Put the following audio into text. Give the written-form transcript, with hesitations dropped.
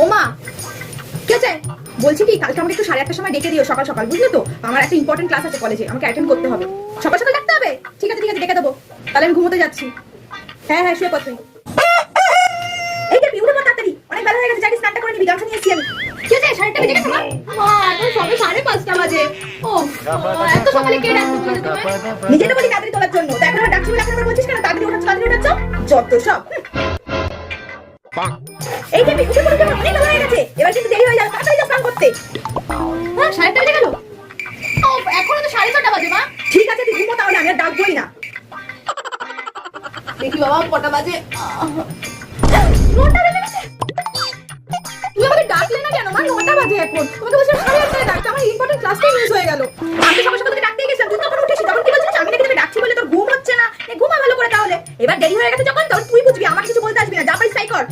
ওমা কে আছে? বলছি কি কালকে আমাকে একটু 8:30টার সময় ডেকে দিও, সকাল সকাল, বুঝলে তো? আমার একটা ইম্পর্টেন্ট ক্লাস আছে কলেজে, আমাকে অ্যাটেন্ড করতে হবে। সকাল সকাল ডাকতে হবে? ঠিক আছে ডেকে দেবো। তাহলে আমি ঘুমোতে যাচ্ছি। হ্যাঁ শুয়ে পড় তুই। এই যে উঠে পড় তাড়াতাড়ি, অনেক বেলা হয়ে গেছে, যাই স্নানটা করে নিবি, গামছা নিয়ে এসেছি আমি। কি আছে? 8:30 বেজে গেছে মা? এখন সবে 5:30 বাজে। ও এত সকালে কে ডাকছে বলে তোমায়? নিজে তো বলি তাড়াতাড়ি তোলার জন্য, তো এখন আবার ডাকছি বলে এখন আবার বলছিস কেন তাড়াতাড়ি ওঠাচ্ছ? যত সব। এই যে উঠে পড়ে অনেক বেলা হয়ে গেছে, এবার কিন্তু দেরি হয়ে যাবে, তাড়াতাড়ি যা স্নান করতে। হ্যাঁ 8:30 বেজে গেল। এখনো তো 6:30 বাজে মা। ঠিক আছে তুই ঘুমো তাহলে, আমি আর ডাকবোই না। দেখি বাবা কটা বাজে। 9টা বেজে গেছে। তুই আমাকে ডাকলে না কেন মা? 9টা বাজে এখন। তোমাকে বলছি 8:30টায় ডাকতে, আমার ইম্পর্টেন্ট ক্লাসটাই মিস হয়ে গেল। আমি সকাল সকাল তোকে ডাকতেই গেছিলাম, তুই তখন উঠেছিস, তখন কি বলছিস? আমি নাকি তোকে ডাকছি বলে তোর ঘুম হচ্ছে না। ঘুমা ভালো করে তাহলে। এবার দেরি হয়ে গেছে যখন, তখন তুই বুঝবি, আমাকে কিছু বলতে আসবি না, যা পারিস তাই কর।